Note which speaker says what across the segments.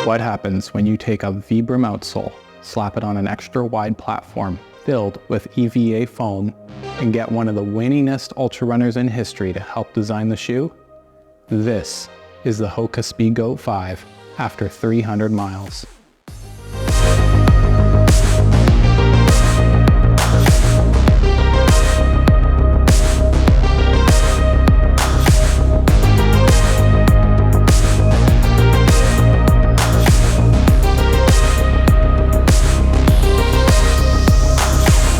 Speaker 1: What happens when you take a Vibram outsole, slap it on an extra wide platform filled with EVA foam, and get one of the winningest ultra runners in history to help design the shoe? This is the Hoka Speedgoat 5 after 300 miles.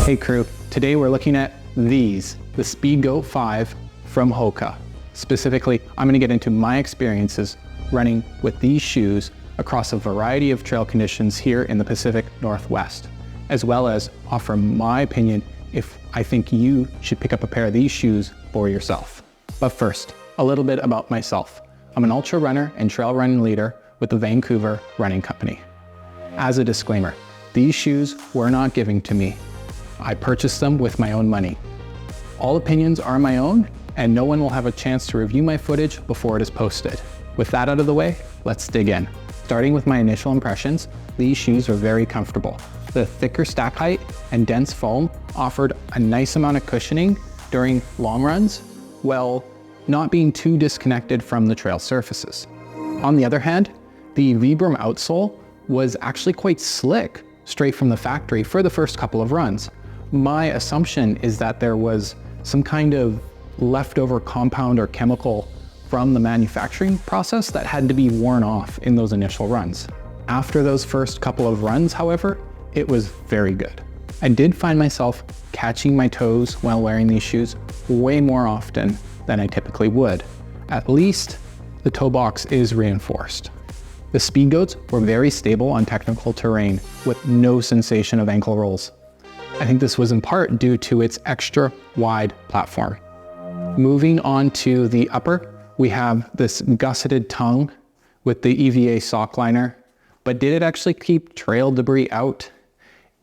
Speaker 1: Hey crew, today we're looking at the Speedgoat 5 from Hoka. Specifically, I'm gonna get into my experiences running with these shoes across a variety of trail conditions here in the Pacific Northwest, as well as offer my opinion if I think you should pick up a pair of these shoes for yourself. But first, a little bit about myself. I'm an ultra runner and trail running leader with the Vancouver Running Company. As a disclaimer, these shoes were not given to me. I purchased them with my own money. All opinions are my own, and no one will have a chance to review my footage before it is posted. With that out of the way, let's dig in. Starting with my initial impressions, these shoes are very comfortable. The thicker stack height and dense foam offered a nice amount of cushioning during long runs, while not being too disconnected from the trail surfaces. On the other hand, the Vibram outsole was actually quite slick straight from the factory for the first couple of runs. My assumption is that there was some kind of leftover compound or chemical from the manufacturing process that had to be worn off in those initial runs. After those first couple of runs, however, it was very good. I did find myself catching my toes while wearing these shoes way more often than I typically would. At least the toe box is reinforced. The Speedgoats were very stable on technical terrain with no sensation of ankle rolls. I think this was in part due to its extra wide platform. Moving on to the upper, we have this gusseted tongue with the EVA Sockliner, but did it actually keep trail debris out?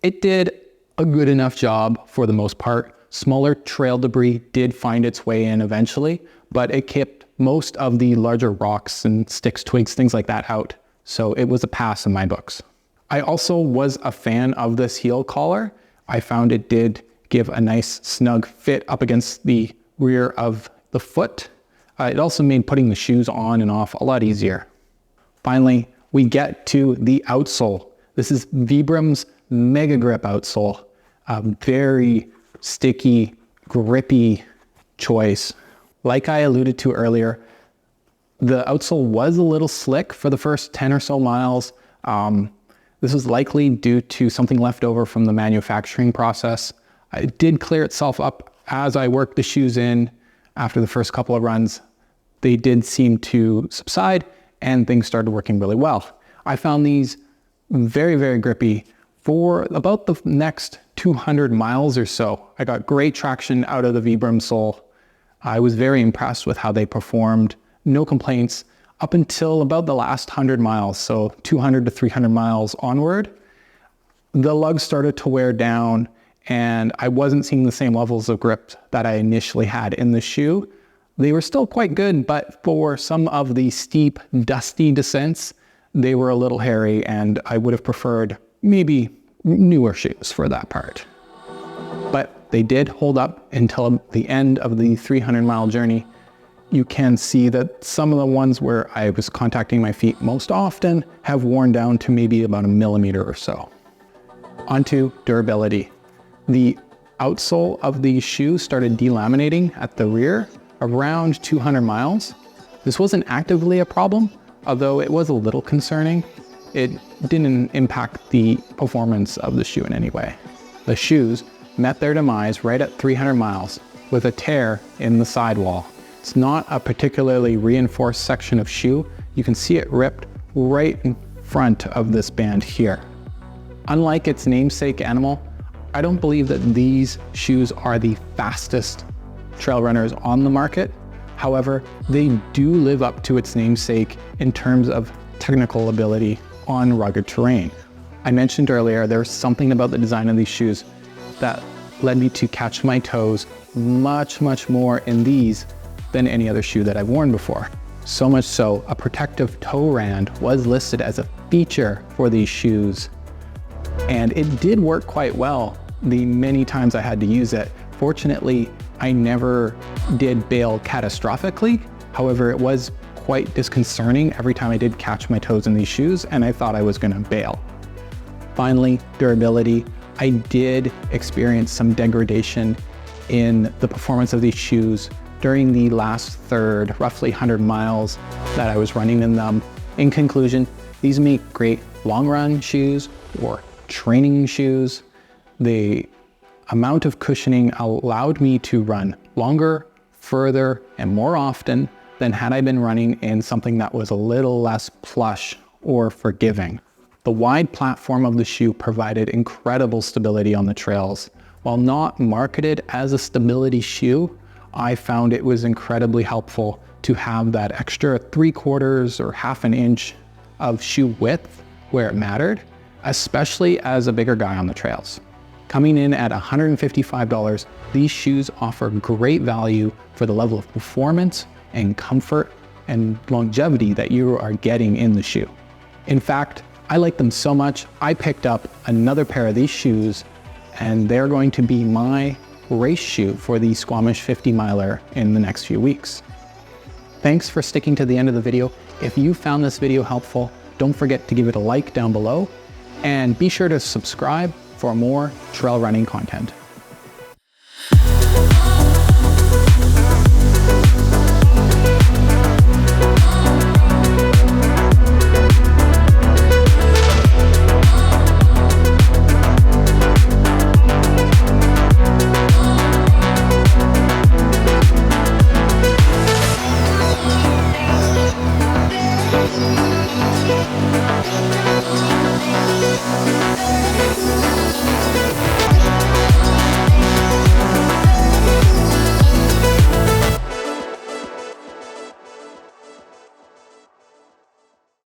Speaker 1: It did a good enough job for the most part. Smaller trail debris did find its way in eventually, but it kept most of the larger rocks and sticks, twigs, things like that out. So it was a pass in my books. I also was a fan of this heel collar. I found it did give a nice snug fit up against the rear of the foot. It also made putting the shoes on and off a lot easier. Finally, we get to the outsole. This is Vibram's Mega Grip outsole. A very sticky, grippy choice. Like I alluded to earlier, the outsole was a little slick for the first 10 or so miles. This was likely due to something left over from the manufacturing process. It did clear itself up as I worked the shoes in after the first couple of runs. They did seem to subside and things started working really well. I found these very, very grippy for about the next 200 miles or so. I got great traction out of the Vibram sole. I was very impressed with how they performed. No complaints up until about the last 100 miles, so 200 to 300 miles onward. The lugs started to wear down and I wasn't seeing the same levels of grip that I initially had in the shoe. They were still quite good, but for some of the steep, dusty descents, they were a little hairy and I would have preferred maybe newer shoes for that part. But they did hold up until the end of the 300-mile journey. You can see that some of the ones where I was contacting my feet most often have worn down to maybe about 1 millimeter or so. Onto durability. The outsole of these shoes started delaminating at the rear around 200 miles. This wasn't actively a problem, although it was a little concerning. It didn't impact the performance of the shoe in any way. The shoes met their demise right at 300 miles with a tear in the sidewall. It's not a particularly reinforced section of shoe. You can see it ripped right in front of this band here. Unlike its namesake animal, I don't believe that these shoes are the fastest trail runners on the market. However, they do live up to its namesake in terms of technical ability on rugged terrain. I mentioned earlier, there's something about the design of these shoes that led me to catch my toes much more in these than any other shoe that I've worn before. So much so, a protective toe rand was listed as a feature for these shoes. And it did work quite well the many times I had to use it. Fortunately, I never did bail catastrophically. However, it was quite disconcerting every time I did catch my toes in these shoes and I thought I was gonna bail. Finally, durability. I did experience some degradation in the performance of these shoes during the last third, roughly 100 miles that I was running in them. In conclusion, these make great long run shoes or training shoes. The amount of cushioning allowed me to run longer, further, and more often than had I been running in something that was a little less plush or forgiving. The wide platform of the shoe provided incredible stability on the trails. While not marketed as a stability shoe, I found it was incredibly helpful to have that extra 3/4 or half an inch of shoe width where it mattered, especially as a bigger guy on the trails. Coming in at $155, these shoes offer great value for the level of performance and comfort and longevity that you are getting in the shoe. In fact, I like them so much, I picked up another pair of these shoes and they're going to be my race shoe for the Squamish 50 miler in the next few weeks. Thanks for sticking to the end of the video. If you found this video helpful, don't forget to give it a like down below and be sure to subscribe for more trail running content.